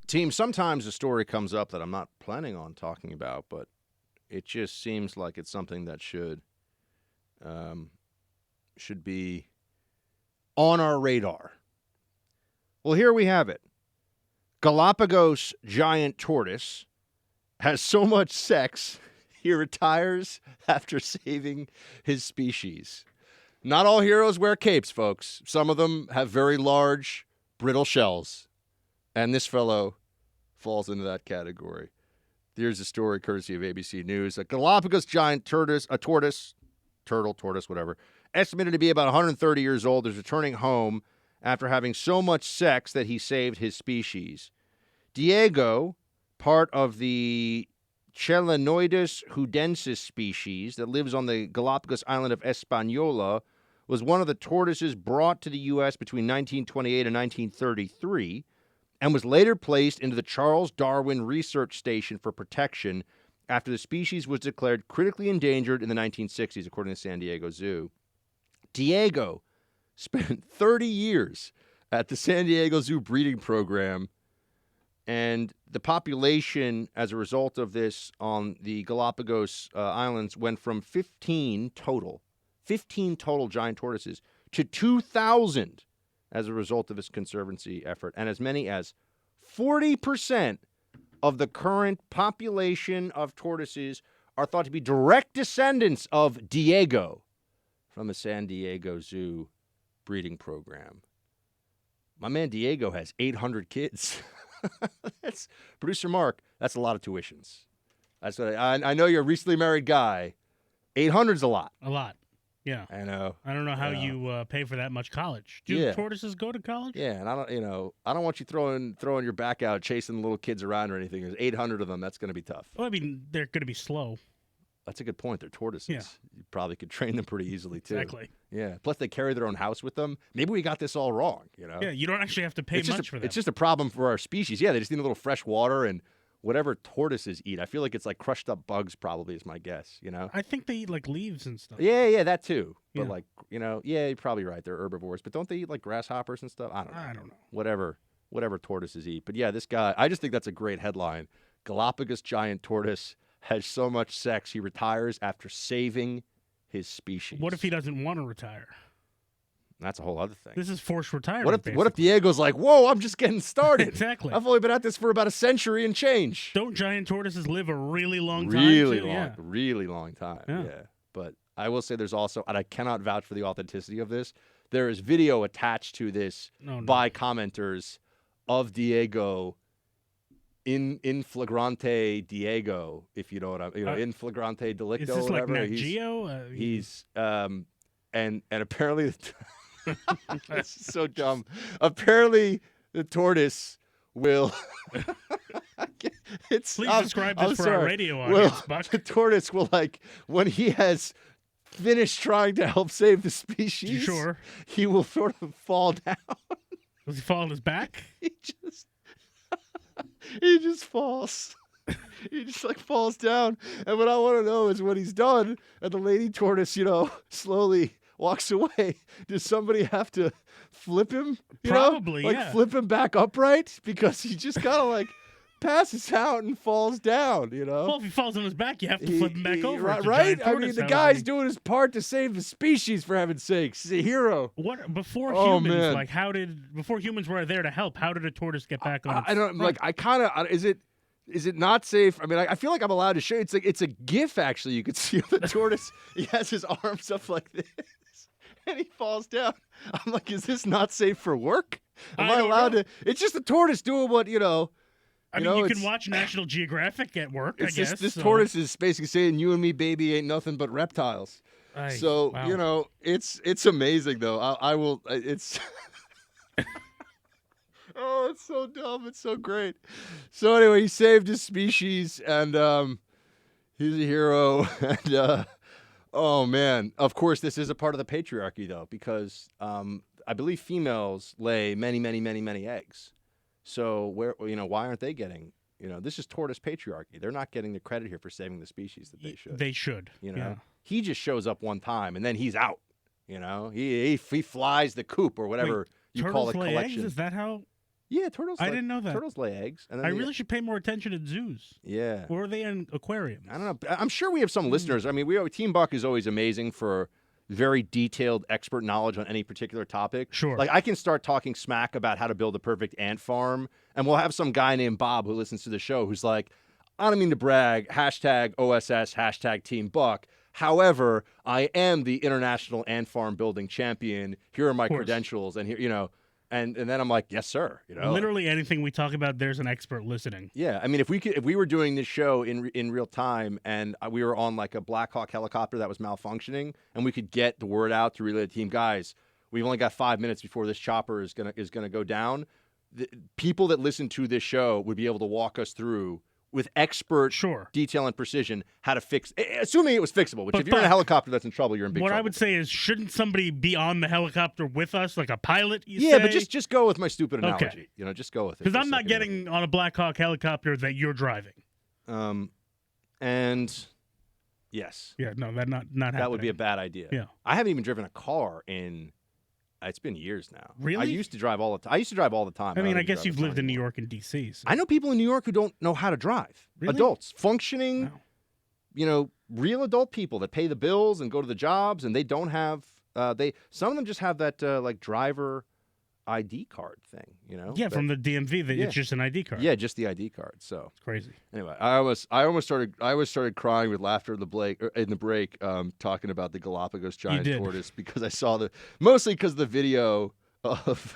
Team, sometimes a story comes up that I'm not planning on talking about, but it just seems like it's something that should be on our radar. Well, here we have it. Galapagos giant tortoise has so much sex, he retires after saving his species. Not all heroes wear capes, folks. Some of them have very large, brittle shells. And this fellow falls into that category. Here's a story courtesy of ABC News. A Galapagos giant tortoise, whatever, estimated to be about 130 years old, is returning home after having so much sex that he saved his species. Diego, part of the Chelenoidus hudensis species that lives on the Galapagos island of Hispaniola, was one of the tortoises brought to the U.S. between 1928 and 1933 and was later placed into the Charles Darwin Research Station for protection after the species was declared critically endangered in the 1960s, according to San Diego Zoo. Diego spent 30 years at the San Diego Zoo breeding program, and the population, as a result of this on the Galapagos Islands, went from 15 total giant tortoises to 2,000 as a result of this conservancy effort, and as many as 40% of the current population of tortoises are thought to be direct descendants of Diego from the San Diego Zoo breeding program. My man Diego has 800 kids. That's producer Mark. That's a lot of tuitions. That's what I know. You're a recently married guy. 800's a lot. A lot. Yeah. I know. I don't know how you pay for that much college. Do tortoises go to college? Yeah, and I don't want you throwing your back out chasing little kids around or anything. There's 800 of them. That's going to be tough. Well, I mean, they're going to be slow. That's a good point. They're tortoises. Yeah. You probably could train them pretty easily too. Exactly. Yeah. Plus, they carry their own house with them. Maybe we got this all wrong. Yeah, you don't actually have to pay much for them. It's just a problem for our species. Yeah, they just need a little fresh water and whatever tortoises eat. I feel like it's like crushed up bugs, probably, is my guess. I think they eat like leaves and stuff. Yeah, that too. But Yeah. you're probably right. They're herbivores, but don't they eat like grasshoppers and stuff? I don't know. Whatever tortoises eat. But yeah, this guy, I just think that's a great headline. Galapagos giant tortoise has so much sex he retires after saving his species. What if he doesn't want to retire? That's a whole other thing. This is forced retirement. What if Diego's like, whoa, I'm just getting started. Exactly. I've only been at this for about a century and change. Don't giant tortoises live a really long time? Really long time. Yeah. But I will say there's also, and I cannot vouch for the authenticity of this, there is video attached to this by commenters of Diego in flagrante Diego, if you know what in flagrante delicto. Is this or whatever. Like Nat Geo? He's and apparently it's so dumb. Apparently the tortoise will. Please describe this for our radio audience, Buck. The tortoise will, like, when he has finished trying to help save the species, sure, he will sort of fall down. Does he fall on his back? He just falls. He just like falls down. And what I want to know is when he's done and the lady tortoise, slowly walks away, does somebody have to flip him? Probably, yeah. Flip him back upright? Because he just kind of like passes out and falls down, Well, if he falls on his back, you have to flip him back over. Right? I mean, the guy's doing his part to save the species, for heaven's sakes. He's a hero. Before humans were there to help, how did a tortoise get back on its front? Is it not safe? I mean, I feel like I'm allowed to show you. It's a GIF, actually. You could see the tortoise. He has his arms up like this, and he falls down. I'm like, is this not safe for work? Am I allowed to? It's just a tortoise doing what, I mean, you can watch National Geographic at work, I guess. This tortoise is basically saying, you and me, baby, ain't nothing but reptiles. Wow. It's amazing, though. I will, it's... Oh, it's so dumb. It's so great. So anyway, he saved his species, and he's a hero. And, oh, man. Of course, this is a part of the patriarchy, though, because I believe females lay many, many, many, many eggs. So why aren't they getting, this is tortoise patriarchy. They're not getting the credit here for saving the species that they should. They should. Yeah. He just shows up one time, and then he's out. He flies the coop or whatever you call a collection. Eggs? Is that how? Yeah, turtles. I didn't know that. Turtles lay eggs. And then I really should pay more attention at zoos. Yeah. Or are they in aquariums? I don't know. I'm sure we have some listeners. I mean, Team Buck is always amazing for very detailed expert knowledge on any particular topic. Sure. Like I can start talking smack about how to build a perfect ant farm, and we'll have some guy named Bob who listens to the show who's like, I don't mean to brag, #OSS, #Team Buck. However, I am the international ant farm building champion. Here are my credentials, and here, you know, and then I'm like, yes, sir. You know, literally anything we talk about, there's an expert listening. Yeah, I mean, if we were doing this show in real time, and we were on like a Black Hawk helicopter that was malfunctioning, and we could get the word out to relay the team, guys, we've only got 5 minutes before this chopper is gonna go down. The people that listen to this show would be able to walk us through with expert detail and precision how to fix, assuming it was fixable. Which, if you're in a helicopter that's in trouble, you're in big trouble. What I would say is, shouldn't somebody be on the helicopter with us, like a pilot? Yeah, but just go with my stupid analogy. Okay. You know, just go with it. Because I'm not getting on a Black Hawk helicopter that you're driving. And yes. Yeah, no, that not happening. That would be a bad idea. Yeah, I haven't even driven a car in. It's been years now. Really? I used to drive all the time. I mean, I guess you've lived in New York and D.C. So. I know people in New York who don't know how to drive. Really? Adults, functioning, real adult people that pay the bills and go to the jobs, and they don't have. Some of them just have that like driver ID card thing. You know? Yeah, from the DMV. It's just an ID card. Yeah, just the ID card. So it's crazy. Anyway, I almost started crying with laughter in the break, talking about the Galapagos giant tortoise because I saw mostly because the video of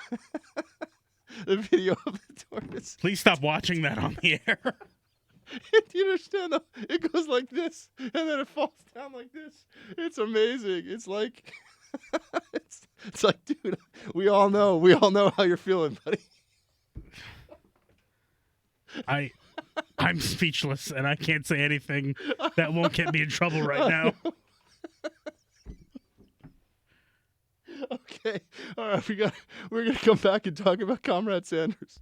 the tortoise. Please stop watching that on the air. Do you understand? It goes like this, and then it falls down like this. It's amazing. It's like. It's like, dude, we all know how you're feeling, buddy. I'm speechless, and I can't say anything that won't get me in trouble right now. Okay, all right, we're gonna come back and talk about Comrade Sanders.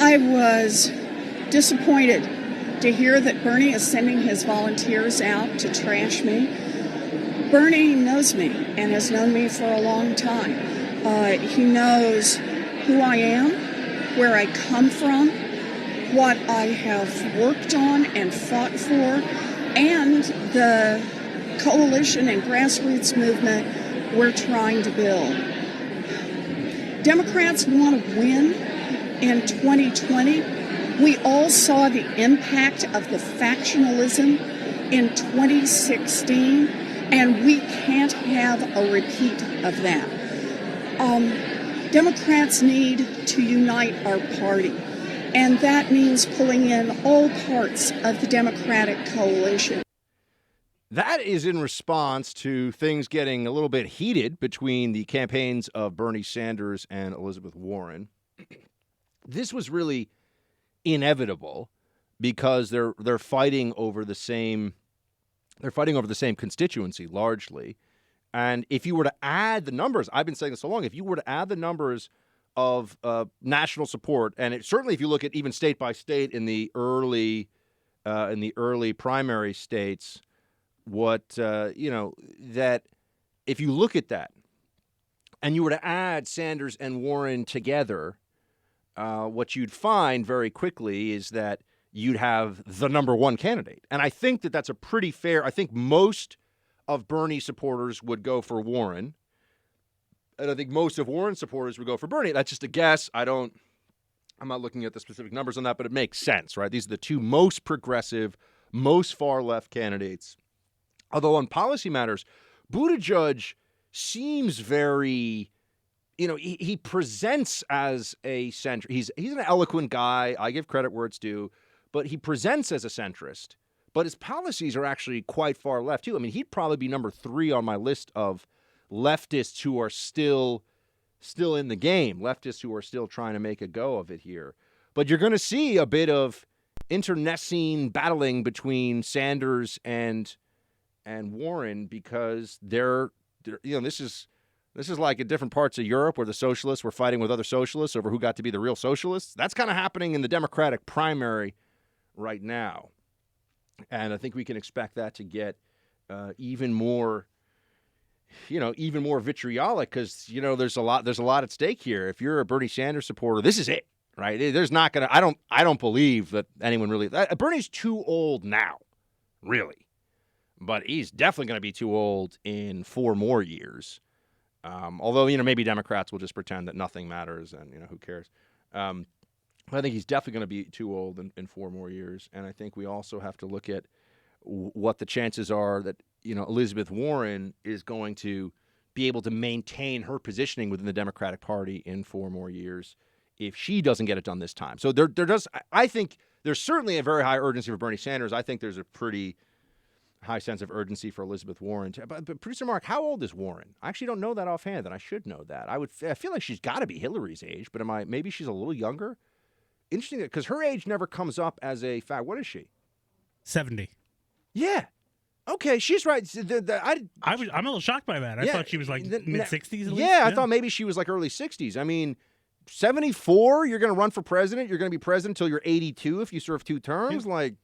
I was disappointed to hear that Bernie is sending his volunteers out to trash me. Bernie knows me and has known me for a long time. He knows who I am, where I come from, what I have worked on and fought for, and the coalition and grassroots movement we're trying to build. Democrats want to win. In 2020, we all saw the impact of the factionalism in 2016, and we can't have a repeat of that. Democrats need to unite our party, and that means pulling in all parts of the Democratic coalition. That is in response to things getting a little bit heated between the campaigns of Bernie Sanders and Elizabeth Warren. This was really inevitable because they're fighting over the same constituency largely. And if you were to add the numbers, I've been saying this so long, if you were to add the numbers of national support, and certainly if you look at even state by state in the early primary states, that if you look at that and you were to add Sanders and Warren together, what you'd find very quickly is that you'd have the number one candidate. And I think that that's a pretty fair. I think most of Bernie supporters would go for Warren. And I think most of Warren supporters would go for Bernie. That's just a guess. I'm not looking at the specific numbers on that, but it makes sense, right? These are the two most progressive, most far-left candidates. Although on policy matters, Buttigieg seems very... he presents as a centrist. He's an eloquent guy. I give credit where it's due. But he presents as a centrist. But his policies are actually quite far left, too. I mean, he'd probably be number 3 on my list of leftists who are still in the game, leftists who are still trying to make a go of it here. But you're going to see a bit of internecine battling between Sanders and Warren because they're this is like in different parts of Europe where the socialists were fighting with other socialists over who got to be the real socialists. That's kind of happening in the Democratic primary right now. And I think we can expect that to get even more vitriolic because, there's a lot at stake here. If you're a Bernie Sanders supporter, this is it, right? There's not going to – I don't believe that anyone really – Bernie's too old now, really. But he's definitely going to be too old in 4 more years. Although, maybe Democrats will just pretend that nothing matters and, who cares. I think he's definitely going to be too old in 4 more years. And I think we also have to look at what the chances are that, Elizabeth Warren is going to be able to maintain her positioning within the Democratic Party in 4 more years if she doesn't get it done this time. So I think there's certainly a very high urgency for Bernie Sanders. I think there's a pretty high sense of urgency for Elizabeth Warren. But Producer Mark, how old is Warren? I actually don't know that offhand, and I should know that. I feel like she's got to be Hillary's age, but maybe she's a little younger? Interesting, because her age never comes up as a fact. What is she? 70. Yeah. Okay, she's right. I'm a little shocked by that. I thought she was like mid-60s at least. Yeah, I thought maybe she was like early 60s. I mean, 74, you're going to run for president. You're going to be president until you're 82 if you serve 2 terms. Yeah. Like,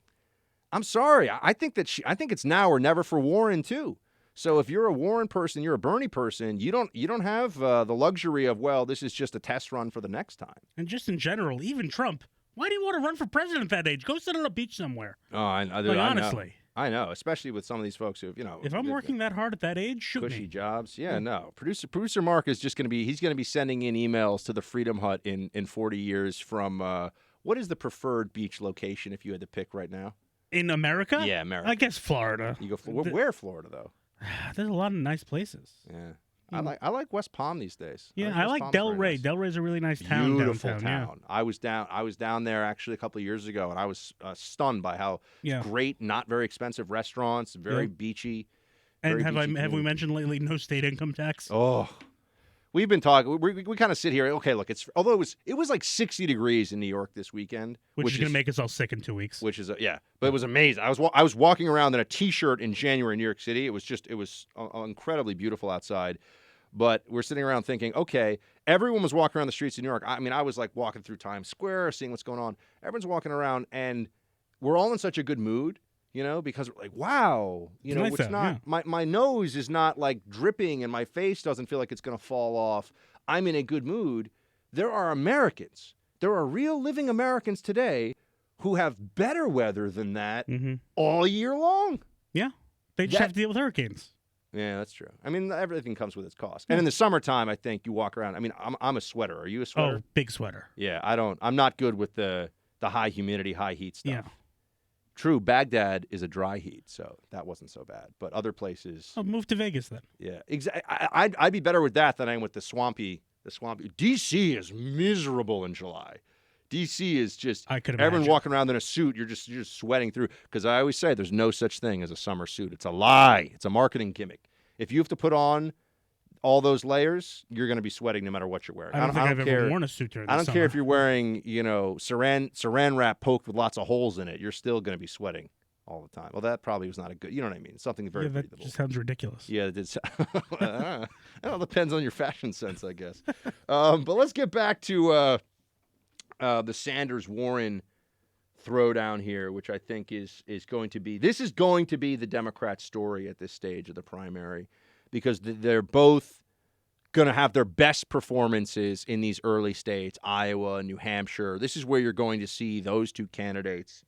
I'm sorry. I think it's now or never for Warren, too. So if you're a Warren person, you're a Bernie person, you don't have the luxury of, well, this is just a test run for the next time. And just in general, even Trump, why do you want to run for president at that age? Go sit on a beach somewhere. Oh, honestly. I know, especially with some of these folks who, if I'm working that hard at that age, shoot cushy me. jobs. Yeah, no. Producer Mark is just going to be sending in emails to the Freedom Hut in 40 years from, what is the preferred beach location if you had to pick right now? In America? Yeah, America. I guess Florida. You go where Florida, though? There's a lot of nice places. Yeah. I like West Palm these days. Yeah, I like Delray. Nice. Delray's a really nice town. Beautiful downtown. town. Yeah. I was down there actually a couple of years ago, and I was stunned by how great, not very expensive restaurants, very beachy. And have we mentioned lately no state income tax? Oh, we've been talking. We kind of sit here. Okay, look, although it was like 60 degrees in New York this weekend, which is going to make us all sick in 2 weeks. Which is but it was amazing. I was walking around in a t-shirt in January in New York City. It was incredibly beautiful outside. But we're sitting around thinking, okay, everyone was walking around the streets of New York. I mean, I was like walking through Times Square, seeing what's going on. Everyone's walking around, and we're all in such a good mood, because we're like, wow, it's not my nose is not like dripping, and my face doesn't feel like it's going to fall off. I'm in a good mood. There are Americans. There are real living Americans today who have better weather than that all year long. Yeah, they just have to deal with hurricanes. Yeah, that's true. I mean, everything comes with its cost. And in the summertime, I think you walk around. I mean, I'm a sweater. Are you a sweater? Oh, big sweater. Yeah, I'm not good with the high humidity, high heat stuff. Yeah. True, Baghdad is a dry heat, so that wasn't so bad. But other places. Oh, move to Vegas then. Yeah, exactly. I'd be better with that than I am with the swampy. DC is miserable in July. DC is just I could imagine. Everyone walking around in a suit. You're just sweating through. Because I always say there's no such thing as a summer suit. It's a lie. It's a marketing gimmick. If you have to put on all those layers, you're going to be sweating no matter what you're wearing. I don't think I've ever worn a suit during the summer. I don't care if you're wearing, saran wrap poked with lots of holes in it. You're still going to be sweating all the time. Well, that probably was not a good. You know what I mean? Something very that breathable. Just sounds ridiculous. Yeah, it did. It all depends on your fashion sense, I guess. But let's get back to the Sanders-Warren throwdown here, which I think is going to be the Democrat story at this stage of the primary, because they're both going to have their best performances in these early states, Iowa and New Hampshire. This is where you're going to see those two candidates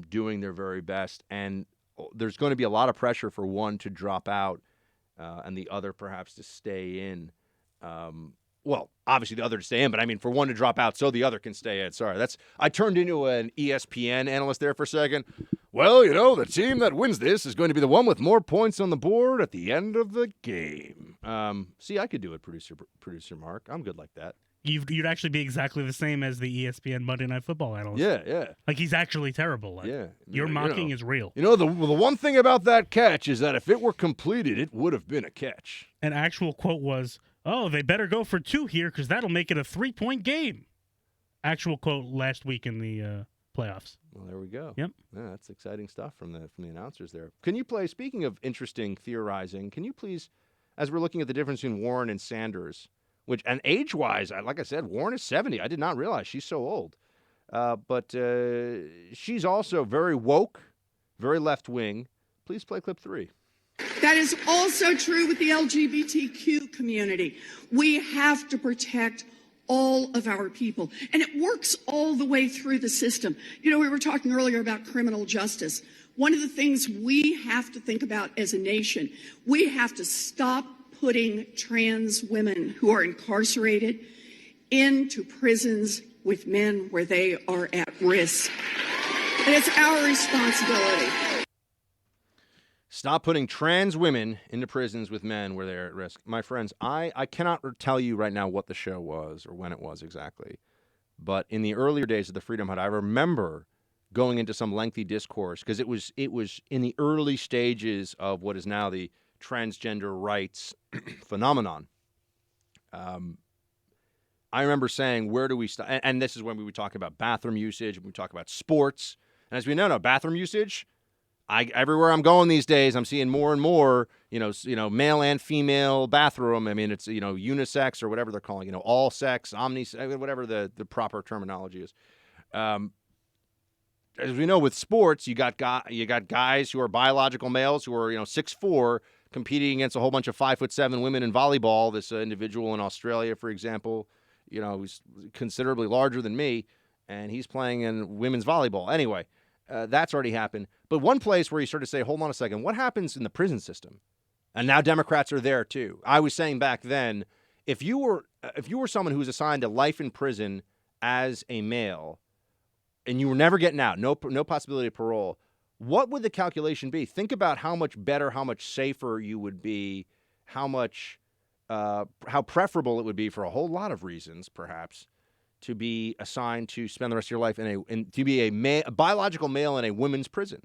doing their very best, and there's going to be a lot of pressure for one to drop out and the other perhaps to stay in. Well, obviously the other to stay in, but I mean for one to drop out so the other can stay in. Sorry, I turned into an ESPN analyst there for a second. Well, the team that wins this is going to be the one with more points on the board at the end of the game. See, I could do it, producer Mark. I'm good like that. You'd actually be exactly the same as the ESPN Monday Night Football analyst. Yeah. Like he's actually terrible. Like, yeah. Your mocking is real. The one thing about that catch is that if it were completed, it would have been a catch. An actual quote was, "Oh, they better go for 2 here because that'll make it a 3-point game." Actual quote last week in the playoffs. Well, there we go. Yep. Yeah, that's exciting stuff from the announcers there. Can you speaking of interesting theorizing, can you please, as we're looking at the difference between Warren and Sanders, and age-wise, like I said, Warren is 70. I did not realize she's so old. But she's also very woke, very left-wing. Please play clip 3. That is also true with the LGBTQ community. We have to protect all of our people. And it works all the way through the system. You know, we were talking earlier about criminal justice. One of the things we have to think about as a nation, we have to stop putting trans women who are incarcerated into prisons with men where they are at risk. And it's our responsibility. Stop putting trans women into prisons with men where they're at risk. My friends, I cannot tell you right now what the show was or when it was exactly. But in the earlier days of the Freedom Hut, I remember going into some lengthy discourse because it was in the early stages of what is now the transgender rights phenomenon. I remember saying, where do we start? And this is when we would talk about bathroom usage, and we talk about sports. And as we know, bathroom usage, everywhere I'm going these days, I'm seeing more and more, male and female bathroom. I mean, it's, unisex or whatever they're calling, all sex, whatever the proper terminology is. As we know, with sports, you got guys who are biological males who are, 6'4", competing against a whole bunch of 5'7" women in volleyball. This individual in Australia, for example, who's considerably larger than me, and he's playing in women's volleyball. Anyway, that's already happened. But one place where you sort of say, hold on a second, what happens in the prison system? And now Democrats are there too. I was saying back then, if you were someone who was assigned to life in prison as a male, and you were never getting out, no possibility of parole, what would the calculation be? Think about how much better, how much safer you would be, how preferable it would be for a whole lot of reasons, perhaps, to be assigned to spend the rest of your life to be a biological male in a women's prison.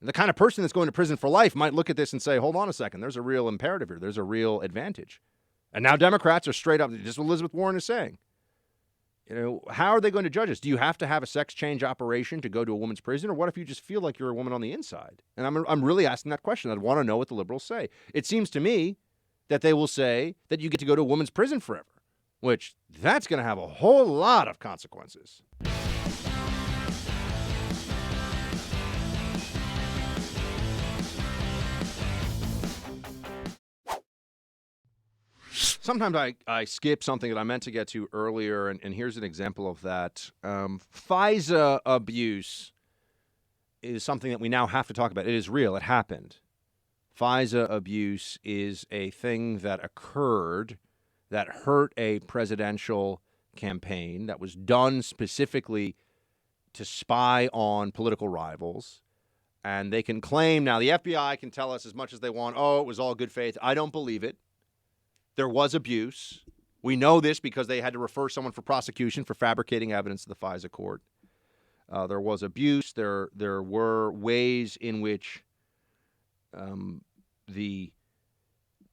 The kind of person that's going to prison for life might look at this and say, hold on a second, there's a real imperative here. There's a real advantage. And now Democrats are straight up, just what Elizabeth Warren is saying. How are they going to judge us? Do you have to have a sex change operation to go to a woman's prison? Or what if you just feel like you're a woman on the inside? And I'm really asking that question. I'd want to know what the liberals say. It seems to me that they will say that you get to go to a woman's prison forever, which that's going to have a whole lot of consequences. Sometimes I skip something that I meant to get to earlier, and here's an example of that. FISA abuse is something that we now have to talk about. It is real. It happened. FISA abuse is a thing that occurred that hurt a presidential campaign that was done specifically to spy on political rivals. And they can claim, now the FBI can tell us as much as they want, oh, it was all good faith. I don't believe it. There was abuse. We know this because they had to refer someone for prosecution for fabricating evidence to the FISA court. There was abuse. There were ways in which the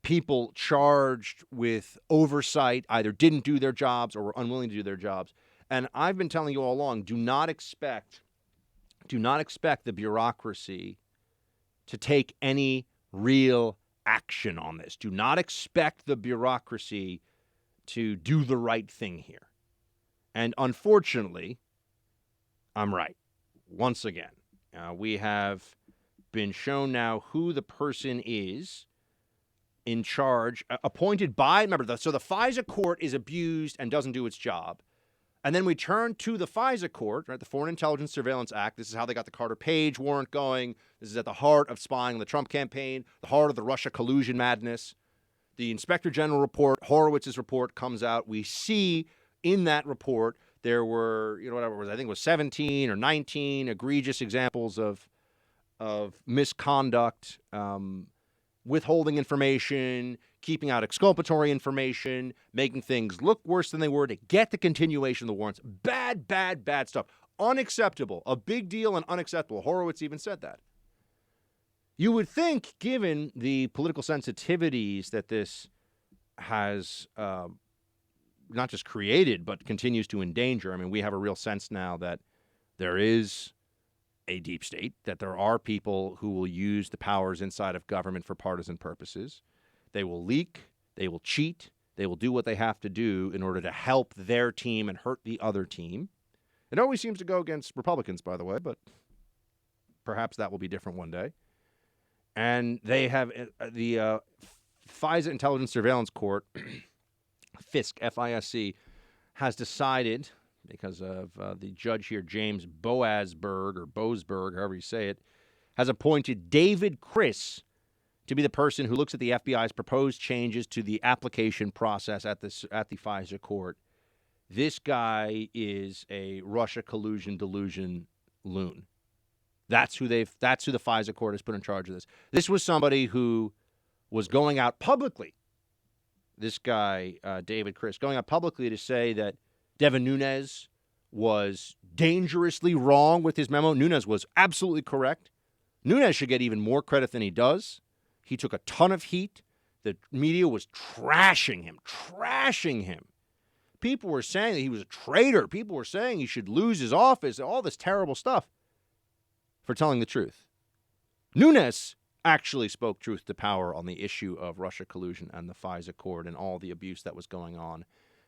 people charged with oversight either didn't do their jobs or were unwilling to do their jobs. And I've been telling you all along, do not expect the bureaucracy to take any real action on this. Do not expect the bureaucracy to do the right thing here. And unfortunately, I'm right. Once again, we have been shown now who the person is in charge, appointed by, remember, so the FISA court is abused and doesn't do its job. And then we turn to the FISA court, right, the Foreign Intelligence Surveillance Act. This is how they got the Carter Page warrant going. This is at the heart of spying on the Trump campaign, the heart of the Russia collusion madness. The Inspector General report, Horowitz's report, comes out. We see in that report there were, whatever it was, I think it was 17 or 19 egregious examples of misconduct, withholding information, keeping out exculpatory information, making things look worse than they were to get the continuation of the warrants. Bad, bad, bad stuff. Unacceptable. A big deal and unacceptable. Horowitz even said that. You would think, given the political sensitivities that this has not just created, but continues to endanger. I mean, we have a real sense now that there is a deep state, that there are people who will use the powers inside of government for partisan purposes. They will leak, they will cheat, they will do what they have to do in order to help their team and hurt the other team. It always seems to go against Republicans, by the way, but perhaps that will be different one day. And they have the FISA Intelligence Surveillance Court, FISC, F-I-S-C, has decided, because of the judge here, James Boasberg, however you say it, has appointed David Chris to be the person who looks at the FBI's proposed changes to the application process at the FISA court. This guy is a Russia collusion delusion loon. That's who the FISA court has put in charge of this. This was somebody who was going out publicly. This guy, David Chris, going out publicly to say that Devin Nunes was dangerously wrong with his memo. Nunes was absolutely correct. Nunes should get even more credit than he does. He took a ton of heat. The media was trashing him. People were saying that he was a traitor. People were saying he should lose his office, all this terrible stuff for telling the truth. Nunes actually spoke truth to power on the issue of Russia collusion and the FISA court and all the abuse that was going on.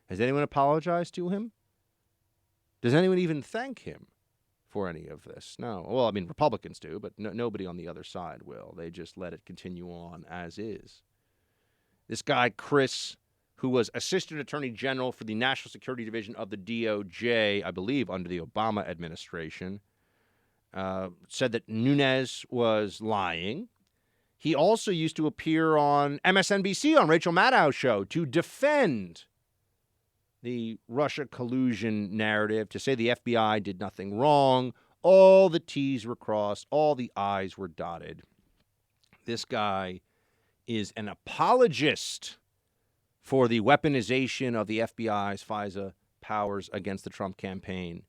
Has anyone apologized to him? Does anyone even thank him for any of this? No. Well, I mean, Republicans do, but nobody on the other side will. They just let it continue on as is. This guy, Chris, who was Assistant Attorney General for the National Security Division of the DOJ, I believe under the Obama administration, said that Nunes was lying. He also used to appear on MSNBC on Rachel Maddow's show to defend the Russia collusion narrative, to say the FBI did nothing wrong. All the T's were crossed. All the I's were dotted. This guy is an apologist for the weaponization of the FBI's FISA powers against the Trump campaign.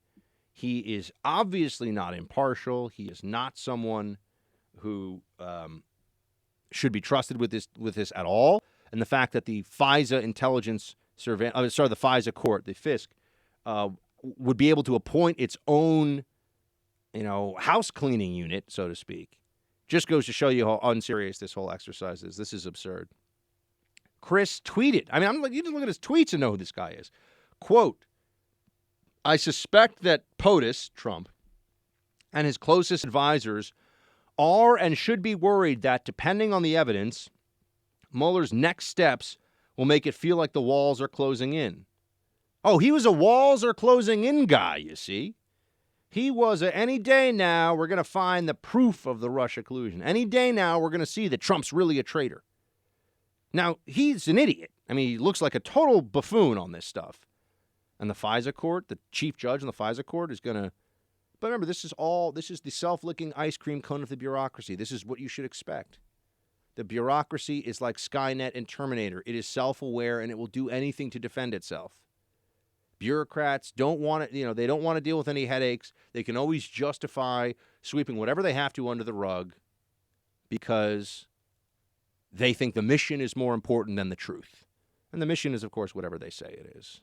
He is obviously not impartial. He is not someone who should be trusted with this at all. And the fact that the FISA intelligence the FISA court, the FISC, would be able to appoint its own, house cleaning unit, so to speak, just goes to show you how unserious this whole exercise is. This is absurd. Chris tweeted. I mean, you just look at his tweets and know who this guy is. Quote, I suspect that POTUS, Trump, and his closest advisors are and should be worried that, depending on the evidence, Mueller's next steps will make it feel like the walls are closing in. Oh, he was a walls are closing in guy, you see. He was any day now we're going to find the proof of the Russia collusion. Any day now we're going to see that Trump's really a traitor. Now, he's an idiot. I mean, he looks like a total buffoon on this stuff. And the FISA court, the chief judge in the FISA court is going to... But remember, this is the self-licking ice cream cone of the bureaucracy. This is what you should expect. The bureaucracy is like Skynet and Terminator. It is self-aware, and it will do anything to defend itself. Bureaucrats don't want to, they don't want to deal with any headaches. They can always justify sweeping whatever they have to under the rug because they think the mission is more important than the truth. And the mission is, of course, whatever they say it is.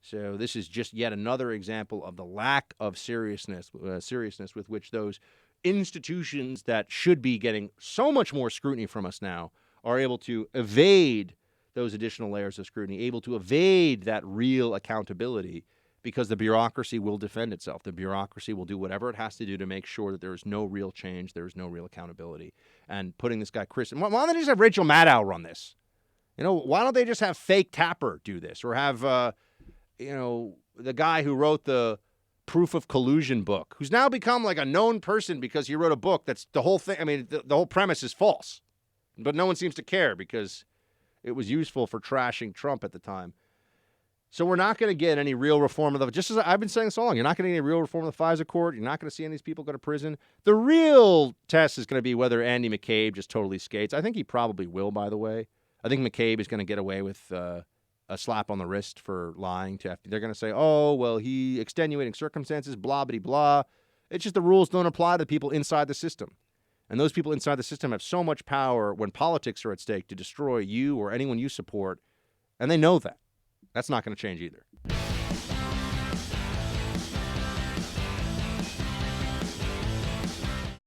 So this is just yet another example of the lack of seriousness with which those institutions that should be getting so much more scrutiny from us now are able to evade those additional layers of scrutiny, able to evade that real accountability because the bureaucracy will defend itself. The bureaucracy will do whatever it has to do to make sure that there is no real change, there is no real accountability. And putting this guy, Chris, why don't they just have Rachel Maddow run this? Why don't they just have fake Tapper do this or have, the guy who wrote the Proof of Collusion book, who's now become like a known person because he wrote a book that's the whole thing. I mean, the whole premise is false, but no one seems to care because it was useful for trashing Trump at the time. So we're not going to get any real reform of just as I've been saying so long, you're not going to get any real reform of the FISA court. You're not going to see any of these people go to prison. The real test is going to be whether Andy McCabe just totally skates. I think he probably will, by the way. I think McCabe is going to get away with a slap on the wrist for lying to FD. They're going to say, oh, well, he extenuating circumstances, blah, blah, blah. It's just the rules don't apply to people inside the system. And those people inside the system have so much power when politics are at stake to destroy you or anyone you support, and they know that. That's not going to change either.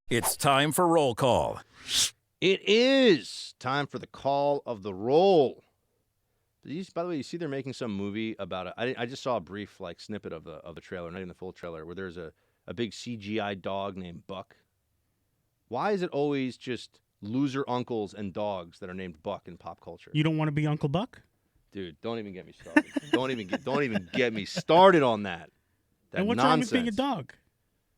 It's time for roll call. It is time for the call of the roll. By the way, you see they're making some movie about it. I just saw a brief like snippet of the trailer, not even the full trailer, where there's a big CGI dog named Buck. Why is it always just loser uncles and dogs that are named Buck in pop culture? You don't want to be Uncle Buck? Dude, don't even get me started. don't even get me started on that. And what's nonsense. wrong with being a dog?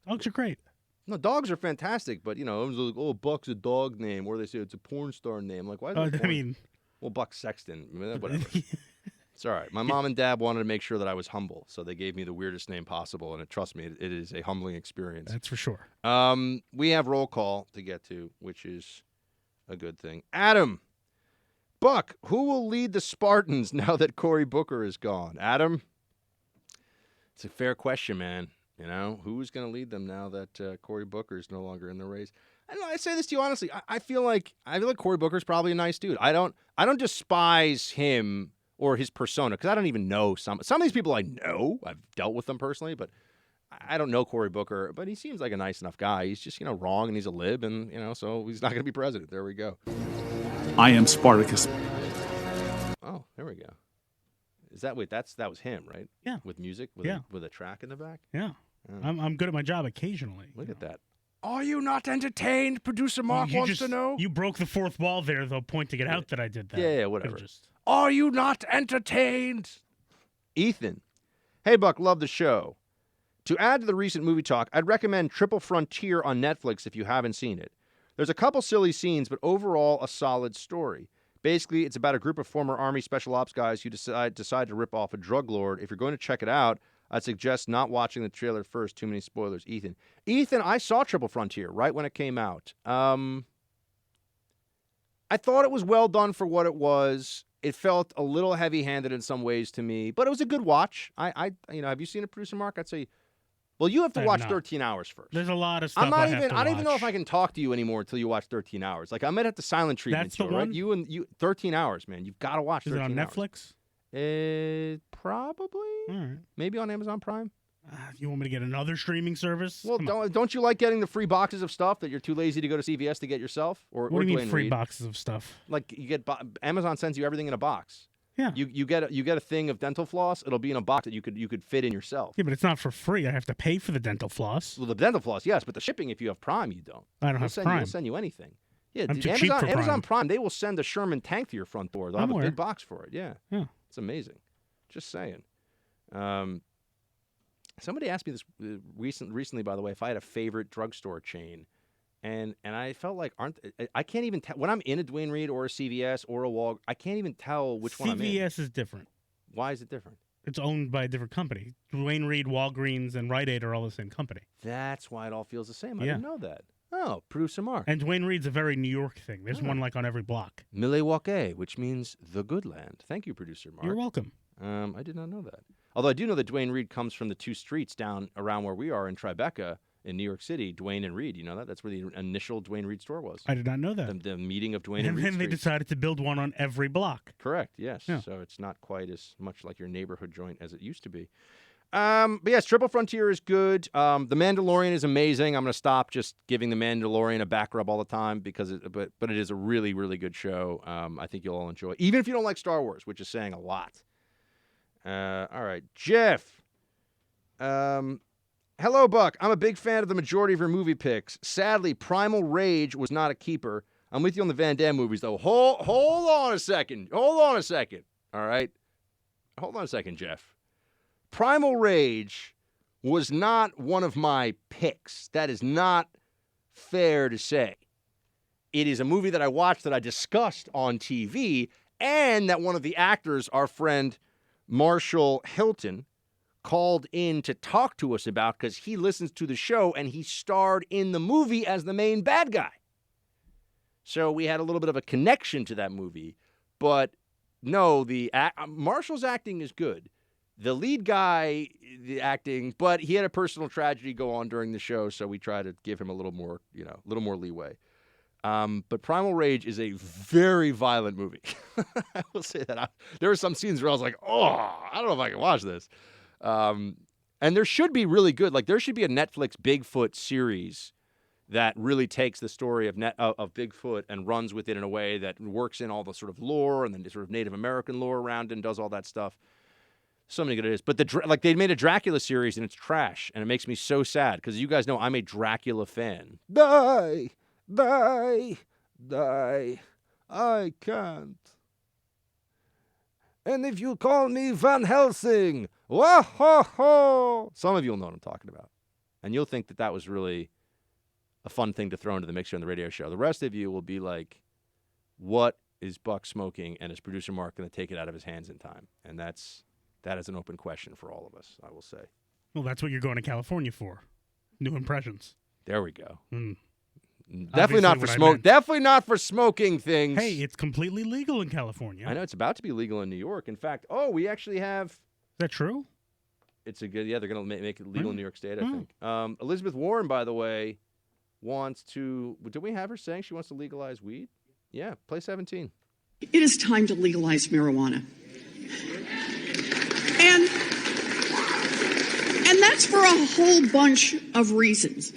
Dogs are great. No, dogs are fantastic, but it was like, oh, Buck's a dog name, or they say it's a porn star name. Like, why? Well, Buck Sexton, whatever. It's all right. My mom and dad wanted to make sure that I was humble, so they gave me the weirdest name possible, and trust me, it is a humbling experience. That's for sure. We have roll call to get to, which is a good thing. Adam, Buck, who will lead the Spartans now that Cory Booker is gone? Adam, it's a fair question, man. Who's going to lead them now that Cory Booker is no longer in the race? I say this to you honestly. I feel like Cory Booker's probably a nice dude. I don't despise him or his persona because I don't even know some of these people. I know I've dealt with them personally, but I don't know Cory Booker. But he seems like a nice enough guy. He's just wrong and he's a lib, and so he's not going to be president. There we go. I am Spartacus. Oh, there we go. That was him, right? Yeah. With music, with a track in the back. Yeah. I'm good at my job occasionally. Look at that. Are you not entertained? Producer Mark wants to know. You broke the fourth wall there, though, pointing it out that I did that. Yeah, whatever. Are you not entertained? Ethan. Hey, Buck, love the show. To add to the recent movie talk, I'd recommend Triple Frontier on Netflix if you haven't seen it. There's a couple silly scenes, but overall a solid story. Basically, it's about a group of former Army Special Ops guys who decide to rip off a drug lord. If you're going to check it out, I'd suggest not watching the trailer first. Too many spoilers. Ethan, I saw Triple Frontier right when it came out. I thought it was well done for what it was. It felt a little heavy-handed in some ways to me, but it was a good watch. Have you seen it, Producer Mark? I'd say, well, you have to watch 13 hours first. There's a lot of stuff I don't even know if I can talk to you anymore until you watch 13 hours. Like, I might have to silent treatment. That's the one? Right? You 13 hours, man. You've got to watch 13 hours. Is it on Netflix? Probably. All right. Maybe on Amazon Prime. You want me to get another streaming service? Well, don't you like getting the free boxes of stuff that you're too lazy to go to CVS to get yourself? What do you mean free boxes of stuff? Like you get Amazon sends you everything in a box. Yeah. You get a thing of dental floss. It'll be in a box that you could fit in yourself. Yeah, but it's not for free. I have to pay for the dental floss. Well, the dental floss, yes, but the shipping, if you have Prime, you don't. I don't have Prime. They'll send you anything. Yeah, I'm too cheap for Prime. Amazon Prime, they will send a Sherman tank to your front door. They'll have a big box for it. Yeah. Yeah. It's amazing. Just saying. Somebody asked me this recently, by the way, if I had a favorite drugstore chain. And I felt like I can't even tell when I'm in a Duane Reade or a CVS or a Walgreens. I can't even tell which one I'm in. CVS is different. Why is it different? It's owned by a different company. Duane Reade, Walgreens, and Rite Aid are all the same company. That's why it all feels the same. I didn't know that. Oh, Producer Mark. And Duane Reade's a very New York thing. There's one like on every block. Milwaukee, which means the good land. Thank you, Producer Mark. You're welcome. I did not know that. Although I do know that Duane Reade comes from the two streets down around where we are in Tribeca in New York City, Duane and Reade. You know that? That's where the initial Duane Reade store was. I did not know that. The meeting of Duane and Reade. And then they decided to build one on every block. Correct, yes. Yeah. So it's not quite as much like your neighborhood joint as it used to be. But yes, Triple Frontier is good. The Mandalorian is amazing. I'm going to stop just giving The Mandalorian a back rub all the time but it is a really, really good show. I think you'll all enjoy it. Even if you don't like Star Wars, which is saying a lot. All right, Jeff. Hello, Buck. I'm a big fan of the majority of your movie picks. Sadly, Primal Rage was not a keeper. I'm with you on the Van Damme movies, though. Hold on a second. All right? Hold on a second, Jeff. Primal Rage was not one of my picks. That is not fair to say. It is a movie that I watched that I discussed on TV, and that one of the actors, our friend Marshall Hilton, called in to talk to us about because he listens to the show and he starred in the movie as the main bad guy. So we had a little bit of a connection to that movie. But no, Marshall's acting is good. The lead guy, the acting, but he had a personal tragedy go on during the show, so we try to give him a little more leeway. But Primal Rage is a very violent movie. I will say that. There were some scenes where I was like, I don't know if I can watch this. And there should be really good, there should be a Netflix Bigfoot series that really takes the story of Bigfoot and runs with it in a way that works in all the sort of lore and the sort of Native American lore around it and does all that stuff. So many good ideas. But they made a Dracula series and it's trash, and it makes me so sad because you guys know I'm a Dracula fan. Die, die, die. I can't. And if you call me Van Helsing, wah ho ho. Some of you will know what I'm talking about, and you'll think that was really a fun thing to throw into the mixer on the radio show. The rest of you will be like, what is Buck smoking, and is producer Mark going to take it out of his hands in time? And that is an open question for all of us, I will say. Well, that's what you're going to California for. New impressions. There we go. Obviously Definitely not for what I smoke. meant. Definitely not for smoking things. Hey, it's completely legal in California. I know it's about to be legal in New York. In fact, we actually have. Is that true? It's a good. Yeah, they're going to make it legal in New York State, I think. Elizabeth Warren, by the way, wants to. Do we have her saying she wants to legalize weed? Yeah, play 17. It is time to legalize marijuana. And that's for a whole bunch of reasons.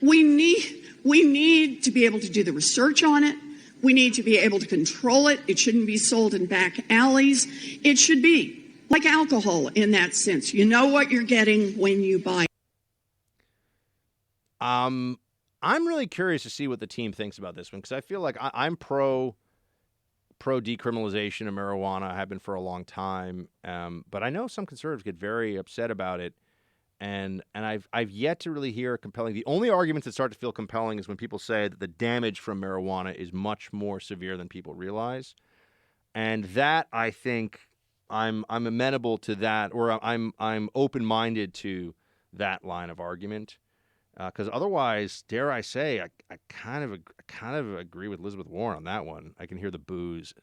We need to be able to do the research on it. We need to be able to control it. It shouldn't be sold in back alleys. It should be like alcohol in that sense. You know what you're getting when you buy. I'm really curious to see what the team thinks about this one because I feel like I'm pro decriminalization of marijuana. I have been for a long time, but I know some conservatives get very upset about it, and I've yet to really hear compelling. The only arguments that start to feel compelling is when people say that the damage from marijuana is much more severe than people realize, and that I think I'm amenable to that, or I'm open-minded to that line of argument. Because otherwise, dare I say, I kind of agree with Elizabeth Warren on that one. I can hear the boos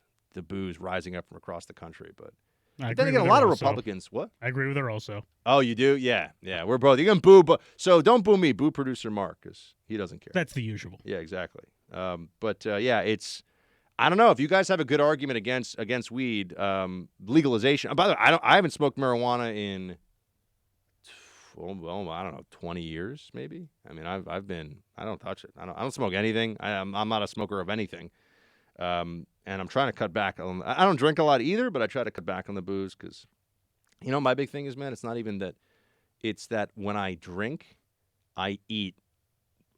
rising up from across the country. But then again, a lot of Republicans. What? I agree with her also. Oh, you do? Yeah. We're both. You can boo, so don't boo me. Boo producer Mark, because he doesn't care. That's the usual. Yeah, exactly. It's. I don't know if you guys have a good argument against weed legalization. By the way, I haven't smoked marijuana in. Well, I don't know, 20 years maybe. I mean, I don't touch it. I don't smoke anything. I'm not a smoker of anything. And I'm trying to cut back on. I don't drink a lot either, but I try to cut back on the booze because, my big thing is, man, it's not even that. It's that when I drink, I eat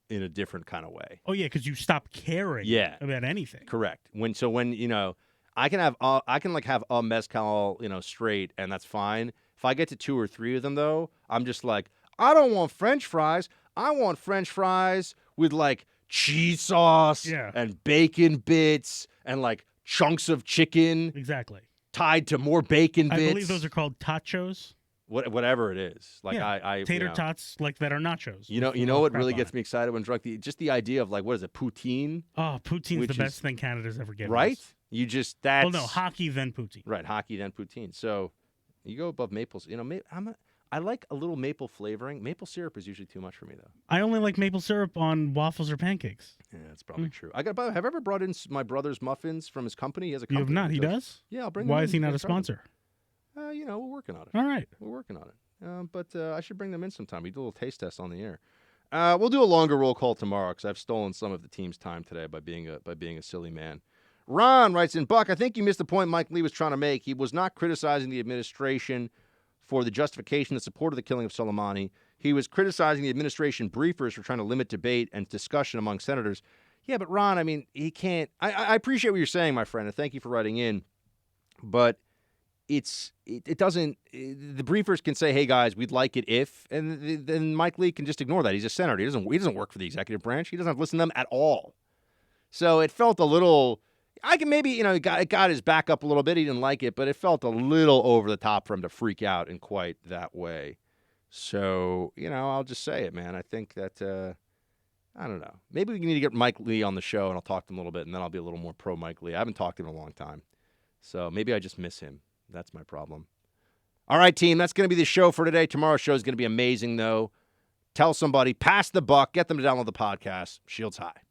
in a different kind of way. Oh yeah, because you stop caring. About anything. Correct. When I can have a mezcal straight, and that's fine. If I get to 2 or 3 of them, though, I'm just like, I don't want French fries. I want French fries with, like, cheese sauce and bacon bits and, like, chunks of chicken. Exactly. Tied to more bacon bits. I believe those are called tachos. Whatever it is. Like, tater tots like that are nachos. You know what really gets me excited when drunk? Just the idea of, like, what is it, poutine? Oh, poutine's the best thing Canada's ever given right? us. That's... Well, no, hockey, then poutine. Right, hockey, then poutine. So... You go above maples. I like a little maple flavoring. Maple syrup is usually too much for me, though. I only like maple syrup on waffles or pancakes. Yeah, that's probably true. Have I ever brought in my brother's muffins from his company? He has a company. You have not. He does? Yeah, I'll bring them Why in. is he not a sponsor? We're working on it. All right. We're working on it. But I should bring them in sometime. We do a little taste test on the air. We'll do a longer roll call tomorrow because I've stolen some of the team's time today by being a silly man. Ron writes in, Buck, I think you missed the point Mike Lee was trying to make. He was not criticizing the administration for the justification that supported the killing of Soleimani. He was criticizing the administration briefers for trying to limit debate and discussion among senators. Yeah, but Ron, I mean, he can't. I appreciate what you're saying, my friend, and thank you for writing in. But it doesn't. The briefers can say, "Hey guys, we'd like it if," and then Mike Lee can just ignore that. He's a senator. He doesn't work for the executive branch. He doesn't have to listen to them at all. So it felt a little. I can maybe, it got his back up a little bit. He didn't like it, but it felt a little over the top for him to freak out in quite that way. So, I'll just say it, man. I think that, I don't know. Maybe we need to get Mike Lee on the show, and I'll talk to him a little bit, and then I'll be a little more pro Mike Lee. I haven't talked to him in a long time. So maybe I just miss him. That's my problem. All right, team, that's going to be the show for today. Tomorrow's show is going to be amazing, though. Tell somebody, pass the buck, get them to download the podcast. Shields high.